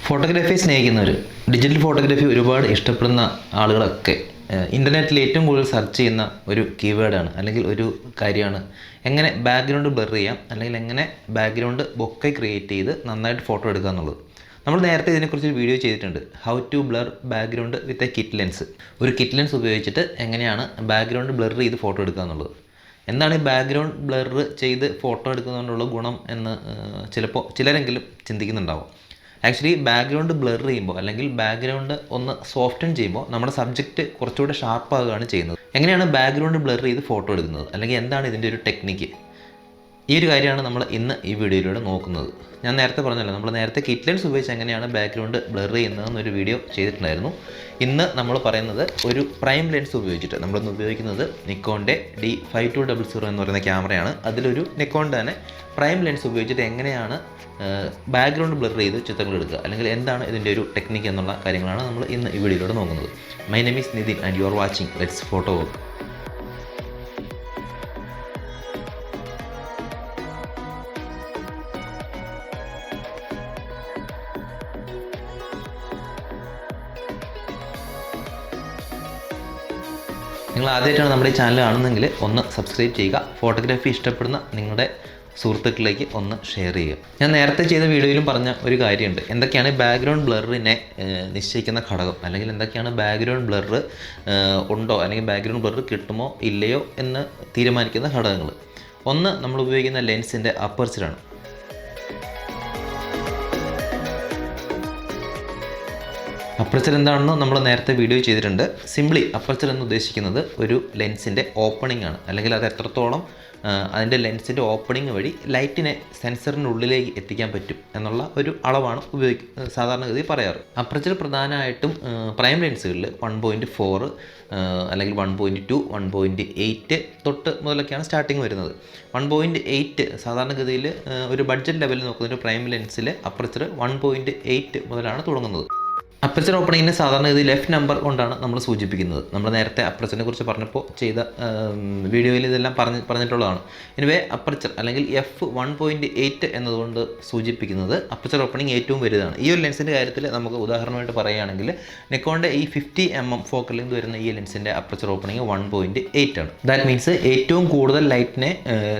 Photography സ്നേഹിക്കുന്നവർ, digital photography ഒരുപാട് ഇഷ്ടപ്പെടുന്ന ആളുകളൊക്കെ ഇൻ്റർനെറ്റിൽ ഏറ്റവും കൂടുതൽ സെർച്ച് ചെയ്യുന്ന ഒരു കീവേഡാണ് അല്ലെങ്കിൽ ഒരു കാര്യമാണ് എങ്ങനെ ബാക്ക്ഗ്രൗണ്ട് ബ്ലർ ചെയ്യാം, അല്ലെങ്കിൽ എങ്ങനെ ബാക്ക്ഗ്രൗണ്ട് ബൊക്കെ ക്രിയേറ്റ് ചെയ്ത് നന്നായിട്ട് ഫോട്ടോ എടുക്കുക എന്നുള്ളത്. നമ്മൾ നേരത്തെ ഇതിനെക്കുറിച്ച് വീഡിയോ ചെയ്തിട്ടുണ്ട്. How to blur background with a kit lens. ഒരു കിറ്റ് ലെൻസ് ഉപയോഗിച്ചിട്ട് എങ്ങനെയാണ് ബാക്ക്ഗ്രൗണ്ട് ബ്ലർ ചെയ്ത് ഫോട്ടോ എടുക്കുക എന്നുള്ളത്. എന്താണ് ഈ ബാക്ക്ഗ്രൗണ്ട് ബ്ലർ ചെയ്ത് ഫോട്ടോ എടുക്കുന്നതുകൊണ്ടുള്ള ഗുണം എന്ന് ചിലരെങ്കിലും ചിന്തിക്കുന്നുണ്ടാവും. ആക്ച്വലി ബാക്ക്ഗ്രൗണ്ട് ബ്ലർ ചെയ്യുമ്പോൾ അല്ലെങ്കിൽ ബാക്ക്ഗ്രൗണ്ട് ഒന്ന് സോഫ്റ്റൻ ചെയ്യുമ്പോൾ നമ്മുടെ സബ്ജക്റ്റ് കുറച്ചുകൂടെ ഷാർപ്പാകുകയാണ് ചെയ്യുന്നത്. എങ്ങനെയാണ് ബാക്ക്ഗ്രൗണ്ട് ബ്ലർ ചെയ്ത് ഫോട്ടോ എടുക്കുന്നത്, അല്ലെങ്കിൽ എന്താണ് ഇതിൻ്റെ ഒരു ടെക്നിക്ക്, ഈ ഒരു കാര്യമാണ് നമ്മൾ ഇന്ന് ഈ വീഡിയോയിലൂടെ നോക്കുന്നത്. ഞാൻ നേരത്തെ പറഞ്ഞല്ലോ, നമ്മൾ നേരത്തെ കിറ്റ് ലെൻസ് ഉപയോഗിച്ച് എങ്ങനെയാണ് ബാക്ക്ഗ്രൗണ്ട് ബ്ലർ ചെയ്യുന്നതെന്നൊരു വീഡിയോ ചെയ്തിട്ടുണ്ടായിരുന്നു. ഇന്ന് നമ്മൾ പറയുന്നത് ഒരു പ്രൈം ലെൻസ് ഉപയോഗിച്ചിട്ട്. നമ്മളിന്ന് ഉപയോഗിക്കുന്നത് നിക്കോണിൻ്റെ D5200 എന്ന് പറയുന്ന ക്യാമറയാണ്. അതിലൊരു നിക്കോണിൻ്റെ തന്നെ പ്രൈം ലെൻസ് ഉപയോഗിച്ചിട്ട് എങ്ങനെയാണ് ബാക്ക്ഗ്രൗണ്ട് ബ്ലർ ചെയ്ത് ചിത്രങ്ങൾ എടുക്കുക, അല്ലെങ്കിൽ എന്താണ് ഇതിൻ്റെ ഒരു ടെക്നിക്ക് എന്നുള്ള കാര്യങ്ങളാണ് നമ്മൾ ഇന്ന് ഈ വീഡിയോയിലൂടെ നോക്കുന്നത്. My name is Nitin and you are watching let's photo work. നിങ്ങൾ ആദ്യമായിട്ടാണ് നമ്മുടെ ഈ ചാനൽ കാണുന്നതെങ്കിൽ ഒന്ന് സബ്സ്ക്രൈബ് ചെയ്യുക. ഫോട്ടോഗ്രാഫി ഇഷ്ടപ്പെടുന്ന നിങ്ങളുടെ സുഹൃത്തുക്കളിലേക്ക് ഒന്ന് ഷെയർ ചെയ്യുക. ഞാൻ നേരത്തെ ചെയ്ത വീഡിയോയിലും പറഞ്ഞ ഒരു കാര്യമുണ്ട്. എന്തൊക്കെയാണ് ബാക്ക്ഗ്രൗണ്ട് ബ്ലറിനെ നിശ്ചയിക്കുന്ന ഘടകം, അല്ലെങ്കിൽ എന്തൊക്കെയാണ് ബാക്ക്ഗ്രൗണ്ട് ബ്ലർ ഉണ്ടോ അല്ലെങ്കിൽ ബാക്ക്ഗ്രൗണ്ട് ബ്ലർ കിട്ടുമോ ഇല്ലയോ എന്ന് തീരുമാനിക്കുന്ന ഘടകങ്ങൾ. ഒന്ന്, നമ്മൾ ഉപയോഗിക്കുന്ന ലെൻസിൻ്റെ അപ്പർച്ചറാണ്. അപ്പർച്ചർ എന്താണെന്ന് നമ്മൾ നേരത്തെ വീഡിയോ ചെയ്തിട്ടുണ്ട്. സിംപ്ലി അപ്പർച്ചർ എന്ന് ഉദ്ദേശിക്കുന്നത് ഒരു ലെൻസിൻ്റെ ഓപ്പണിംഗ് ആണ്, അല്ലെങ്കിൽ അത് എത്രത്തോളം അതിൻ്റെ ലെൻസിൻ്റെ ഓപ്പണിംഗ് വഴി ലൈറ്റിനെ സെൻസറിൻ്റെ ഉള്ളിലേക്ക് എത്തിക്കാൻ പറ്റും എന്നുള്ള ഒരു അളവാണ് സാധാരണഗതി പറയാറ്. അപ്പർച്ചർ പ്രധാനമായിട്ടും പ്രൈം ലെൻസുകളിൽ 1.4 അല്ലെങ്കിൽ 1.2, 1.8 തൊട്ട് മുതലൊക്കെയാണ് സ്റ്റാർട്ടിങ് വരുന്നത്. 1.8 സാധാരണഗതിയിൽ ഒരു ബഡ്ജറ്റ് ലെവലിൽ നോക്കുന്ന ഒരു പ്രൈം ലെൻസിൽ അപ്പർച്ചർ 1.8 മുതലാണ് തുടങ്ങുന്നത്. അപ്പർച്ചർ ഓപ്പണിങ്ങിനെ സാധാരണഗതിയിൽ F നമ്പർ കൊണ്ടാണ് നമ്മൾ സൂചിപ്പിക്കുന്നത്. നമ്മൾ നേരത്തെ അപ്പർച്ചറിനെ കുറിച്ച് പറഞ്ഞപ്പോൾ ചെയ്ത വീഡിയോയിൽ ഇതെല്ലാം പറഞ്ഞിട്ടുള്ളതാണ്. എനിവേ അപ്പർച്ചർ അല്ലെങ്കിൽ F1.8 എന്നതുകൊണ്ട് സൂചിപ്പിക്കുന്നത് അപ്പർച്ചർ ഓപ്പണിംഗ് ഏറ്റവും വലുതാണ്. ഈ ഒരു ലെൻസിൻ്റെ കാര്യത്തിൽ നമുക്ക് ഉദാഹരണമായിട്ട് പറയുകയാണെങ്കിൽ നിക്കോണിൻ്റെ ഈ 50mm ഫോക്കൽ ലെങ്ത് വരുന്ന ഈ ലെൻസിൻ്റെ അപ്പർച്ചർ ഓപ്പണിംഗ് 1.8 ആണ്. ദാറ്റ് മീൻസ് ഏറ്റവും കൂടുതൽ ലൈറ്റിനെ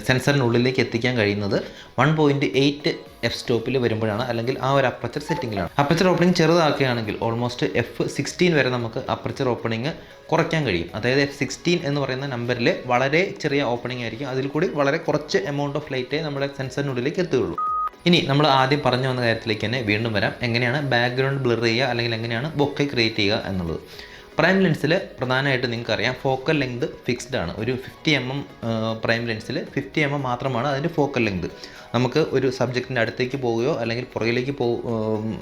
സെൻസറിനുള്ളിലേക്ക് എത്തിക്കാൻ കഴിയുന്നത് 1.8 F സ്റ്റോപ്പിൽ വരുമ്പോഴാണ്, അല്ലെങ്കിൽ ആ ഒരു അപ്പർച്ചർ സെറ്റിങ്ങിലാണ്. അപ്പർച്ചർ ഓപ്പണിംഗ് ചെറുതാക്കുകയാണെങ്കിൽ ഓൾമോസ്റ്റ് F16 വരെ നമുക്ക് അപ്പർച്ചർ ഓപ്പണിംഗ് കുറയ്ക്കാൻ കഴിയും. അതായത് F16 എന്ന് പറയുന്ന നമ്പറിൽ വളരെ ചെറിയ ഓപ്പണിംഗ് ആയിരിക്കും, അതിൽ കൂടി വളരെ കുറച്ച് എമൗണ്ട് ഓഫ് ലൈറ്റേ നമ്മുടെ സെൻസറിനുള്ളിലേക്ക് എത്തുകയുള്ളൂ. ഇനി നമ്മൾ ആദ്യം പറഞ്ഞു വന്ന കാര്യത്തിലേക്ക് തന്നെ വീണ്ടും വരാം. എങ്ങനെയാണ് ബാക്ക്ഗ്രൗണ്ട് ബ്ലർ ചെയ്യുക, അല്ലെങ്കിൽ എങ്ങനെയാണ് ബൊക്കെ ക്രിയേറ്റ് ചെയ്യുക എന്നുള്ളത്. പ്രൈം ലെൻസിൽ പ്രധാനമായിട്ട് നിങ്ങൾക്കറിയാം ഫോക്കൽ ലെങ്ത് ഫിക്സ്ഡ് ആണ്. ഒരു 50mm പ്രൈം ലെൻസിൽ 50mm മാത്രമാണ് അതിൻ്റെ ഫോക്കൽ ലെങ്ത്. നമുക്ക് ഒരു സബ്ജക്റ്റിൻ്റെ അടുത്തേക്ക് പോവുകയോ അല്ലെങ്കിൽ പുറകിലേക്ക്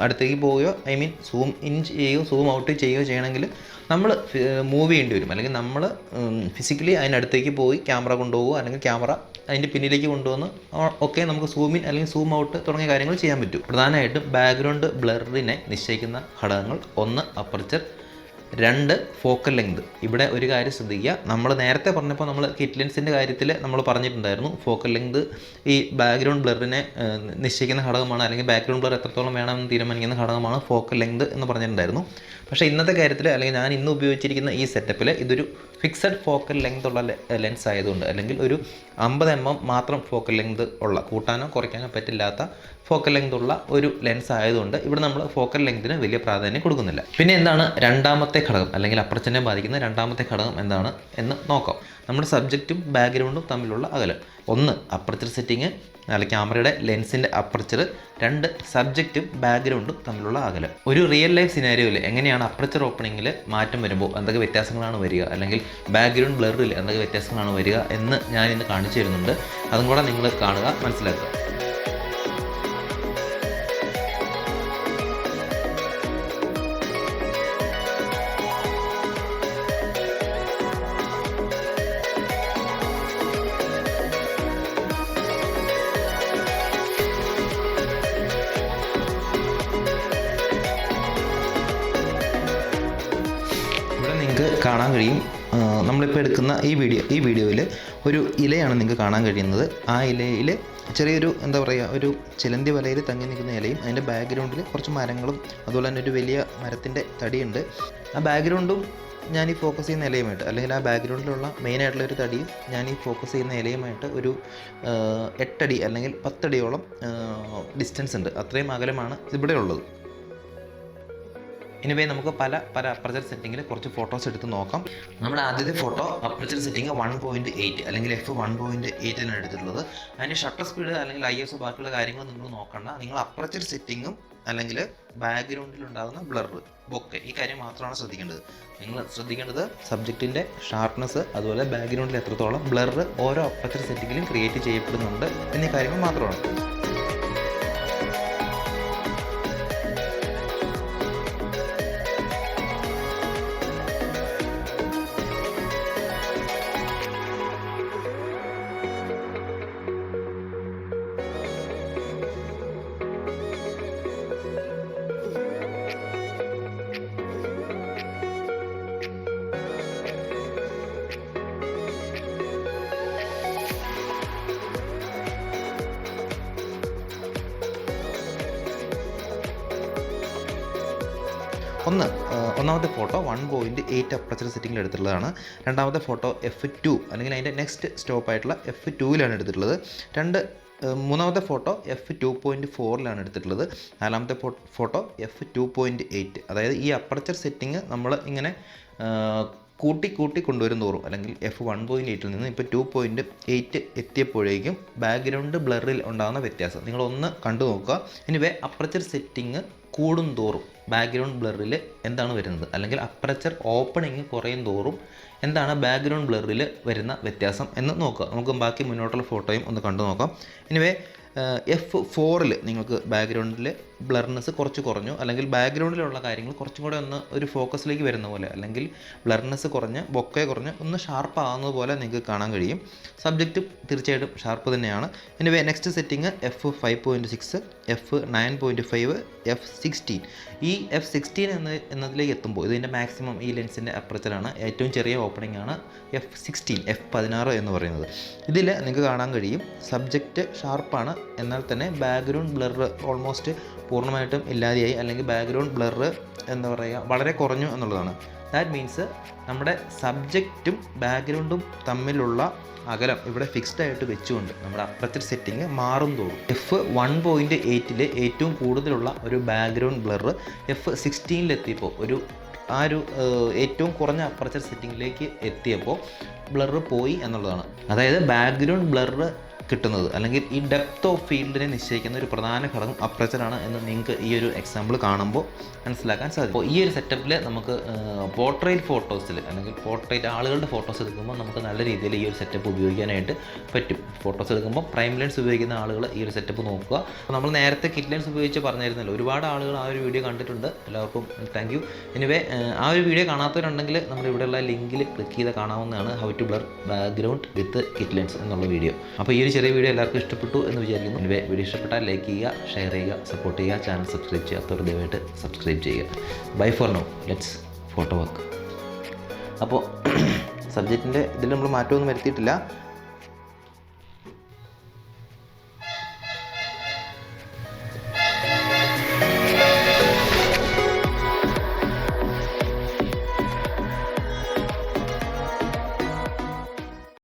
അടുത്തേക്ക് പോവുകയോ സൂം ഇൻ ചെയ്യുകയോ സൂം ഔട്ട് ചെയ്യുകയോ ചെയ്യണമെങ്കിൽ നമ്മൾ മൂവ് ചെയ്യേണ്ടി വരും, അല്ലെങ്കിൽ നമ്മൾ ഫിസിക്കലി അതിനടുത്തേക്ക് പോയി ക്യാമറ കൊണ്ടുപോകുക, അല്ലെങ്കിൽ ക്യാമറ അതിൻ്റെ പിന്നിലേക്ക് കൊണ്ടുവന്ന് ഒക്കെ നമുക്ക് സൂം ഇൻ അല്ലെങ്കിൽ സൂം ഔട്ട് തുടങ്ങിയ കാര്യങ്ങൾ ചെയ്യാൻ പറ്റും. പ്രധാനമായിട്ടും ബാക്ക്ഗ്രൗണ്ട് ബ്ലറിനെ നിശ്ചയിക്കുന്ന ഘടകങ്ങൾ: 1 അപ്പർച്ചർ, 2 ഫോക്കൽ ലെങ്ത്. ഇവിടെ ഒരു കാര്യം ശ്രദ്ധിക്കുക, നമ്മൾ നേരത്തെ പറഞ്ഞപ്പോൾ നമ്മൾ കിറ്റ് ലെൻസിൻ്റെ കാര്യത്തിൽ നമ്മൾ പറഞ്ഞിട്ടുണ്ടായിരുന്നു ഫോക്കൽ ലെങ്ത് ഈ ബാക്ക്ഗ്രൗണ്ട് ബ്ലറിനെ നിശ്ചയിക്കുന്ന ഘടകമാണ്, അല്ലെങ്കിൽ ബാക്ക്ഗ്രൗണ്ട് ബ്ലർ എത്രത്തോളം വേണമെന്ന് തീരുമാനിക്കുന്ന ഘടകമാണ് ഫോക്കൽ ലെങ്ത് എന്ന് പറഞ്ഞിട്ടുണ്ടായിരുന്നു. പക്ഷേ ഇന്നത്തെ കാര്യത്തിൽ, അല്ലെങ്കിൽ ഞാൻ ഇന്ന് ഉപയോഗിച്ചിരിക്കുന്ന ഈ സെറ്റപ്പിൽ ഇതൊരു ഫിക്സഡ് ഫോക്കൽ ലെങ്ത് ഉള്ള ലെൻസ് ആയതുകൊണ്ട്, അല്ലെങ്കിൽ ഒരു 50mm മാത്രം ഫോക്കൽ ലെങ്ത് ഉള്ള, കൂട്ടാനോ കുറയ്ക്കാനോ പറ്റില്ലാത്ത ഫോക്കൽ ലെങ്ത് ഉള്ള ഒരു ലെൻസ് ആയതുകൊണ്ട് ഇവിടെ നമ്മൾ ഫോക്കൽ ലെങ്തിന് വലിയ പ്രാധാന്യം കൊടുക്കുന്നില്ല. പിന്നെ എന്താണ് രണ്ടാമത്തെ ഘടകം, അല്ലെങ്കിൽ അപ്പർച്ചറിനെ ബാധിക്കുന്ന രണ്ടാമത്തെ ഘടകം എന്താണ് എന്ന് നോക്കാം. നമ്മുടെ സബ്ജക്റ്റും ബാക്ക്ഗ്രൗണ്ടും തമ്മിലുള്ള അകലം. 1 അപ്പർച്ചർ സെറ്റിങ്, അല്ലെങ്കിൽ ക്യാമറയുടെ ലെൻസിൻ്റെ അപ്പർച്ചർ. 2 സബ്ജക്റ്റും ബാക്ക്ഗ്രൗണ്ടും തമ്മിലുള്ള അകലം. ഒരു റിയൽ ലൈഫ് സിനാരിയോയിൽ എങ്ങനെയാണ് അപ്പർച്ചർ ഓപ്പണിങ്ങിൽ മാറ്റം വരുമ്പോൾ എന്തൊക്കെ വ്യത്യാസങ്ങളാണ് വരിക, അല്ലെങ്കിൽ ബാക്ക്ഗ്രൗണ്ട് ബ്ലറിൽ എന്തൊക്കെ വ്യത്യാസങ്ങളാണ് വരിക എന്ന് ഞാൻ ഇന്ന് കാണിച്ചു തരുന്നുണ്ട്. അതും കൂടെ നിങ്ങൾ കാണുക, മനസ്സിലാക്കുക. നിങ്ങൾക്ക് കാണാൻ കഴിയും, നമ്മളിപ്പോൾ എടുക്കുന്ന ഈ വീഡിയോയിൽ ഒരു ഇലയാണ് നിങ്ങൾക്ക് കാണാൻ കഴിയുന്നത്. ആ ഇലയിൽ ചെറിയൊരു എന്താ പറയുക, ഒരു ചിലന്തി വലയിൽ തങ്ങി നിൽക്കുന്ന ഇലയും അതിൻ്റെ ബാക്ക്ഗ്രൗണ്ടിൽ കുറച്ച് മരങ്ങളും അതുപോലെ തന്നെ ഒരു വലിയ മരത്തിൻ്റെ തടിയുണ്ട്. ആ ബാക്ക്ഗ്രൗണ്ടും ഞാൻ ഈ ഫോക്കസ് ചെയ്യുന്ന ഇലയുമായിട്ട്, അല്ലെങ്കിൽ ആ ബാക്ക്ഗ്രൗണ്ടിലുള്ള മെയിനായിട്ടുള്ള ഒരു തടിയും ഞാൻ ഈ ഫോക്കസ് ചെയ്യുന്ന ഇലയുമായിട്ട് ഒരു 8 അടി അല്ലെങ്കിൽ 10 അടിയോളം ഡിസ്റ്റൻസ് ഉണ്ട്. അത്രയും അകലമാണ് ഇവിടെ ഉള്ളത്. ഇനിവേ നമുക്ക് പല അപ്പർച്ചർ സെറ്റിങ്ങിൽ കുറച്ച് ഫോട്ടോസ് എടുത്ത് നോക്കാം. നമ്മുടെ ആദ്യത്തെ ഫോട്ടോ അപ്പർച്ചർ സെറ്റിംഗ് 1.8 അല്ലെങ്കിൽ f1.8 എടുത്തിട്ടുള്ളത്. അതിൻ്റെ ഷട്ടർ സ്പീഡ് അല്ലെങ്കിൽ ISO ബാക്കിയുള്ള കാര്യങ്ങൾ നിങ്ങൾ നോക്കണ്ട. നിങ്ങൾ അപ്പർച്ചർ സെറ്റിങ്ങും അല്ലെങ്കിൽ ബാക്ക്ഗ്രൗണ്ടിൽ ഉണ്ടാകുന്ന ബ്ലർ, ബൊക്കെ, ഈ കാര്യം മാത്രമാണ് ശ്രദ്ധിക്കേണ്ടത്. നിങ്ങൾ ശ്രദ്ധിക്കേണ്ടത് സബ്ജക്റ്റിൻ്റെ ഷാർപ്നെസ്, അതുപോലെ ബാക്ക്ഗ്രൗണ്ടിൽ എത്രത്തോളം ബ്ലർ ഓരോ അപ്പർച്ചർ സെറ്റിങ്ങിലും ക്രിയേറ്റ് ചെയ്യപ്പെടുന്നുണ്ട് എന്നീ കാര്യങ്ങൾ മാത്രമാണ്. ഒന്നാമത്തെ ഫോട്ടോ 1.8 അപ്പർച്ചർ സെറ്റിങ്ങിൽ എടുത്തിട്ടുള്ളതാണ്. രണ്ടാമത്തെ ഫോട്ടോ f2 അല്ലെങ്കിൽ അതിൻ്റെ നെക്സ്റ്റ് സ്റ്റോപ്പായിട്ടുള്ള f2ലാണ് എടുത്തിട്ടുള്ളത്. മൂന്നാമത്തെ ഫോട്ടോ f2.4ലാണ് എടുത്തിട്ടുള്ളത്. നാലാമത്തെ ഫോട്ടോ f2.8. അതായത് ഈ അപ്പർച്ചർ സെറ്റിങ് നമ്മൾ ഇങ്ങനെ കൂട്ടി കൊണ്ടുവരും തോറും, അല്ലെങ്കിൽ f1.8ൽ നിന്ന് ഇപ്പോൾ 2.8 എത്തിയപ്പോഴേക്കും ബാക്ക്ഗ്രൗണ്ട് ബ്ലറിൽ ഉണ്ടാകുന്ന വ്യത്യാസം നിങ്ങളൊന്ന് കണ്ടു നോക്കുക. എനിവേ അപ്പർച്ചർ സെറ്റിങ് കൂടും തോറും ബാക്ക്ഗ്രൗണ്ട് ബ്ലറിൽ എന്താണ് വരുന്നത്, അല്ലെങ്കിൽ അപ്പർച്ചർ ഓപ്പണിങ് കുറയും തോറും എന്താണ് ബാക്ക്ഗ്രൗണ്ട് ബ്ലറിൽ വരുന്ന വ്യത്യാസം എന്ന് നോക്കുക. നമുക്ക് ബാക്കി മുന്നോട്ടുള്ള ഫോട്ടോയും ഒന്ന് കണ്ടു നോക്കാം. എനിവേ f4ൽ നിങ്ങൾക്ക് ബാക്ക്ഗ്രൗണ്ടിൽ ബ്ലർനെസ് കുറച്ച് കുറഞ്ഞു, അല്ലെങ്കിൽ ബാക്ക്ഗ്രൗണ്ടിലുള്ള കാര്യങ്ങൾ കുറച്ചും കൂടെ ഒന്ന് ഒരു ഫോക്കസിലേക്ക് വരുന്ന പോലെ, അല്ലെങ്കിൽ ബ്ലർനെസ് കുറഞ്ഞ് ബൊക്കെ കുറഞ്ഞ് ഒന്ന് ഷാർപ്പ് ആകുന്നത് പോലെ നിങ്ങൾക്ക് കാണാൻ കഴിയും. സബ്ജക്റ്റ് തീർച്ചയായിട്ടും ഷാർപ്പ് തന്നെയാണ്. Anyway next setting f5.6, f9.5, f16. ഈ f16 എന്നതിലേക്ക് എത്തുമ്പോൾ ഇതിൻ്റെ മാക്സിമം ഈ ലെൻസിൻ്റെ അപ്പർച്ചറാണ്. ഏറ്റവും ചെറിയ ഓപ്പണിംഗ് ആണ് f16, f16 എന്ന് പറയുന്നത്. ഇതിൽ നിങ്ങൾക്ക് കാണാൻ കഴിയും സബ്ജക്റ്റ് ഷാർപ്പാണ്, എന്നാൽ തന്നെ ബാക്ക്ഗ്രൗണ്ട് ബ്ലർ ഓൾമോസ്റ്റ് പൂർണ്ണമായിട്ടും ഇല്ലാതെയായി, അല്ലെങ്കിൽ ബാക്ക്ഗ്രൗണ്ട് ബ്ലർ എന്താ പറയുക വളരെ കുറഞ്ഞു എന്നുള്ളതാണ്. ദാറ്റ് മീൻസ് നമ്മുടെ സബ്ജക്റ്റും ബാക്ക്ഗ്രൗണ്ടും തമ്മിലുള്ള അകലം ഇവിടെ ഫിക്സ്ഡ് ആയിട്ട് വെച്ചുകൊണ്ട് നമ്മുടെ അപ്പർച്ചർ സെറ്റിംഗ് മാറും തോറും f1.8ൽ ഏറ്റവും കൂടുതലുള്ള ഒരു ബാക്ക്ഗ്രൗണ്ട് ബ്ലർ f16ൽ എത്തിയപ്പോൾ ഏറ്റവും കുറഞ്ഞ അപ്പർച്ചർ സെറ്റിങ്ങിലേക്ക് എത്തിയപ്പോൾ ബ്ലർ പോയി എന്നുള്ളതാണ്. അതായത് ബാക്ക്ഗ്രൗണ്ട് ബ്ലർ കിട്ടുന്നത്, അല്ലെങ്കിൽ ഈ ഡെപ്ത് ഓഫ് ഫീൽഡിനെ നിശ്ചയിക്കുന്ന ഒരു പ്രധാന ഘടകം അപ്പർച്ചറാണ് എന്ന് നിങ്ങൾക്ക് ഈ ഒരു എക്സാമ്പിൾ കാണുമ്പോൾ മനസ്സിലാക്കാൻ സാധിക്കും. അപ്പോൾ ഈ ഒരു സെറ്റപ്പിൽ നമുക്ക് പോർട്രേറ്റ് ഫോട്ടോസിൽ, അല്ലെങ്കിൽ പോർട്രേറ്റ് ആളുകളുടെ ഫോട്ടോസ് എടുക്കുമ്പോൾ നമുക്ക് നല്ല രീതിയിൽ ഈ ഒരു സെറ്റപ്പ് ഉപയോഗിക്കാനായിട്ട് പറ്റും. ഫോട്ടോസ് എടുക്കുമ്പോൾ പ്രൈം ലെൻസ് ഉപയോഗിക്കുന്ന ആളുകൾ ഈ ഒരു സെറ്റപ്പ് നോക്കുക. നമ്മൾ നേരത്തെ കിറ്റ് ലെൻസ് ഉപയോഗിച്ച് പറഞ്ഞിരുന്നല്ലോ, ഒരുപാട് ആളുകൾ ആ ഒരു വീഡിയോ കണ്ടിട്ടുണ്ട്. എല്ലാവർക്കും താങ്ക് യു. എനിവേ ആ ഒരു വീഡിയോ കാണാത്തവരുണ്ടെങ്കിൽ നമ്മൾ ഇവിടെയുള്ള ലിങ്കിൽ ക്ലിക്ക് ചെയ്ത് കാണാവുന്നതാണ് how to blur background with kit lens എന്നുള്ള വീഡിയോ. അപ്പോൾ ഈ ഒരു ചെറിയ വീഡിയോ എല്ലാവർക്കും ഇഷ്ടപ്പെട്ടു എന്ന് വിചാരിക്കുന്നു. എനിവേ വീഡിയോ ഇഷ്ടപ്പെട്ടാൽ ലൈക്ക് ചെയ്യുക, ഷെയർ ചെയ്യുക, സപ്പോർട്ട് ചെയ്യുക. ചാനൽ സബ്സ്ക്രൈബ് ചെയ്യാത്തവർ ദയവായിട്ട് സബ്സ്ക്രൈബ് ചെയ്യുക. Bye for now, let's photo work. അപ്പോൾ സബ്ജക്റ്റിൻ്റെ ഇതിൽ നമ്മൾ മാറ്റമൊന്നും വരുത്തിയിട്ടില്ല.